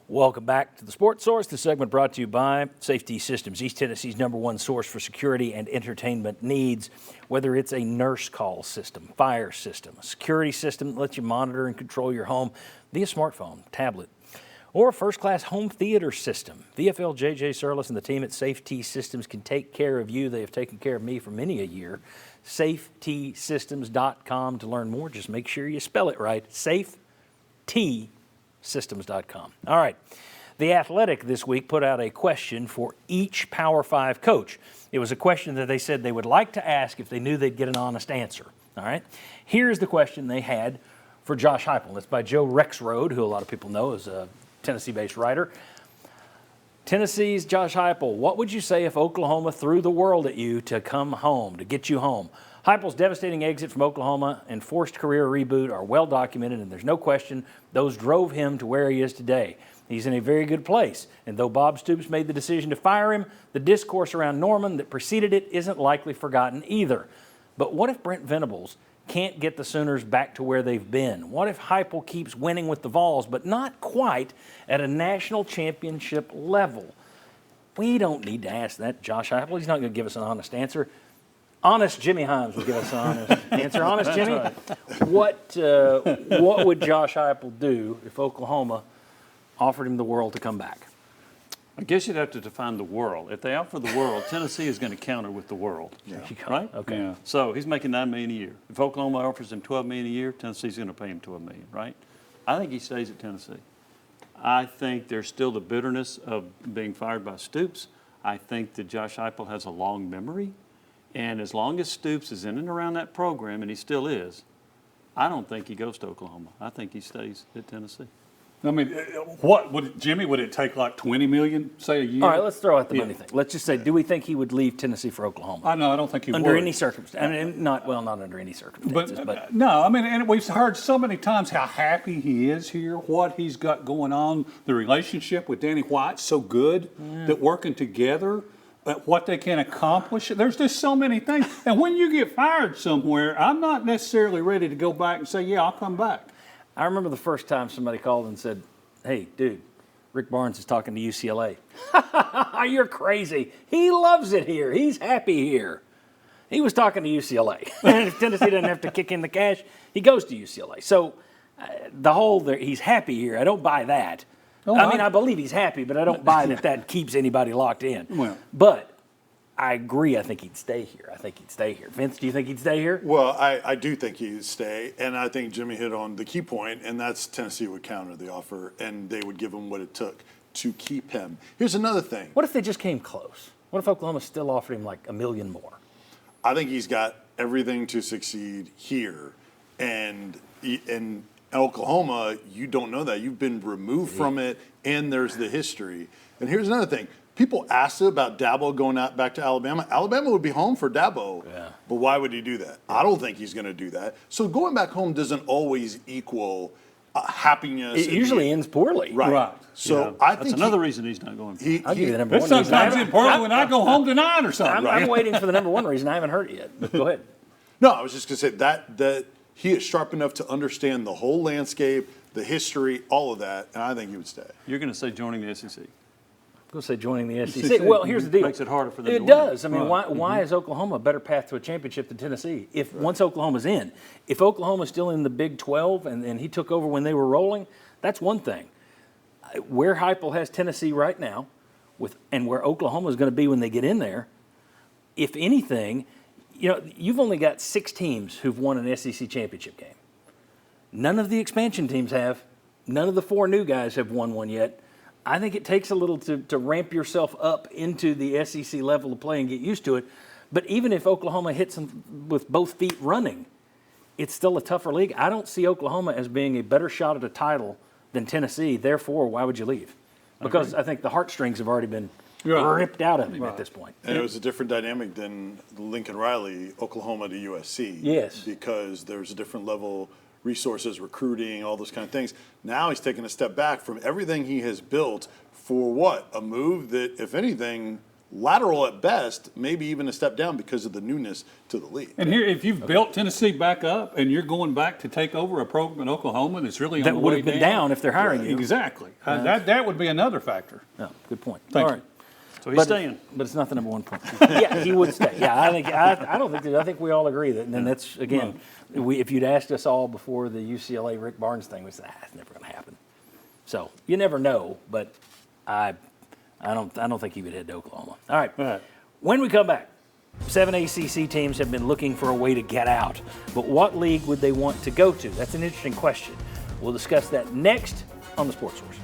Welcome back to the Sports Source. This segment brought to you by Safety Systems, East Tennessee's #1 source for security and entertainment needs. Whether it's a nurse call system, fire system, a security system that lets you monitor and control your home via smartphone, tablet, or a first-class home theater system, VFL JJ Surlis and the team at Safety Systems can take care of you. They have taken care of me for many a year. SafeTSystems.com to learn more. Just make sure you spell it right. SafeTSystems.com. All right. The Athletic this week put out a question for each Power 5 coach. It was a question that they said they would like to ask if they knew they'd get an honest answer. All right. Here's the question they had for Josh Heupel. It's by Joe Rexrode, who a lot of people know is a Tennessee-based writer. Tennessee's Josh Heupel, what would you say if Oklahoma threw the world at you to come home, to get you home? Heupel's devastating exit from Oklahoma and forced career reboot are well documented, and there's no question those drove him to where he is today. He's in a very good place, and though Bob Stoops made the decision to fire him, the discourse around Norman that preceded it isn't likely forgotten either. But what if Brent Venables can't get the Sooners back to where they've been? What if Heupel keeps winning with the Vols, but not quite at a national championship level? We don't need to ask that, Josh Heupel. He's not going to give us an honest answer. Honest Jimmy Himes will give us an honest answer. Honest Jimmy, right. What would Josh Heupel do if Oklahoma offered him the world to come back? I guess you'd have to define the world. If they offer the world, Tennessee is going to counter with the world. Yeah. Right? Okay. Yeah. So he's making $9 million a year. If Oklahoma offers him $12 million a year, Tennessee's going to pay him $12 million, right? I think he stays at Tennessee. I think there's still the bitterness of being fired by Stoops. I think that Josh Heupel has a long memory. And as long as Stoops is in and around that program, and he still is, I don't think he goes to Oklahoma. I think he stays at Tennessee. I mean, what would Jimmy? Would it take like $20 million, say, a year? All right, let's throw out the money thing. Let's just say, do we think he would leave Tennessee for Oklahoma? I don't think he would. Under any circumstance. I mean, not under any circumstances. But no, I mean, and we've heard so many times how happy he is here, what he's got going on. The relationship with Danny White's so good that working together, what they can accomplish. There's just so many things. And when you get fired somewhere, I'm not necessarily ready to go back and say, yeah, I'll come back. I remember the first time somebody called and said, hey, dude, Rick Barnes is talking to UCLA. You're crazy. He loves it here. He's happy here. He was talking to UCLA. And if Tennessee doesn't have to kick in the cash, he goes to UCLA. So the whole he's happy here, I don't buy that. Oh, I believe he's happy, but I don't buy that keeps anybody locked in. Well, but I agree. I think he'd stay here. Vince, do you think he'd stay here? Well, I do think he'd stay, and I think Jimmy hit on the key point, and that's Tennessee would counter the offer, and they would give him what it took to keep him. Here's another thing. What if they just came close? What if Oklahoma still offered him like $1 million more? I think he's got everything to succeed here, and in Oklahoma, you don't know that. You've been removed from it, and there's the history. And here's another thing. People asked about Dabo going out back to Alabama. Alabama would be home for Dabo, but why would he do that? I don't think he's going to do that. So going back home doesn't always equal happiness. It usually ends poorly. Right. So I think that's another reason he's not going. I'll give you the number one sometimes reason. Sometimes important when I go home tonight or something. I'm waiting for the number one reason. I haven't heard it yet. But go ahead. No, I was just going to say that he is sharp enough to understand the whole landscape, the history, all of that, and I think he would stay. You're going to say joining the SEC. I'm going to say joining the SEC. Well, here's the deal. Makes it harder for them. It does. I mean, why is Oklahoma a better path to a championship than Tennessee? Once Oklahoma's in, if Oklahoma's still in the Big 12 and he took over when they were rolling, that's one thing. Where Heupel has Tennessee right now, and where Oklahoma is going to be when they get in there, if anything, you've only got 6 teams who've won an SEC championship game. None of the expansion teams have. None of the 4 new guys have won one yet. I think it takes a little to ramp yourself up into the SEC level of play and get used to it. But even if Oklahoma hits them with both feet running, it's still a tougher league. I don't see Oklahoma as being a better shot at a title than Tennessee. Therefore, why would you leave? Because I think the heartstrings have already been ripped out of him at this point. And it was a different dynamic than Lincoln Riley, Oklahoma to USC. Yes. Because there's a different level, resources, recruiting, all those kind of things. Now he's taking a step back from everything he has built for what? A move that, if anything, lateral at best, maybe even a step down because of the newness to the league. And here, if you've built Tennessee back up and you're going back to take over a program in Oklahoma that's really on That the would way have been down if they're hiring you. Exactly. That would be another factor. No, good point. Thank All you. right. So he's staying. But it's not the number one point. Yeah, he would stay. Yeah, I think we all agree that. And that's again, if you'd asked us all before the UCLA Rick Barnes thing, we said it's never going to happen. So you never know, but I don't think he would head to Oklahoma. All right. All right. When we come back, 7 ACC teams have been looking for a way to get out, but what league would they want to go to? That's an interesting question. We'll discuss that next on the Sports Source.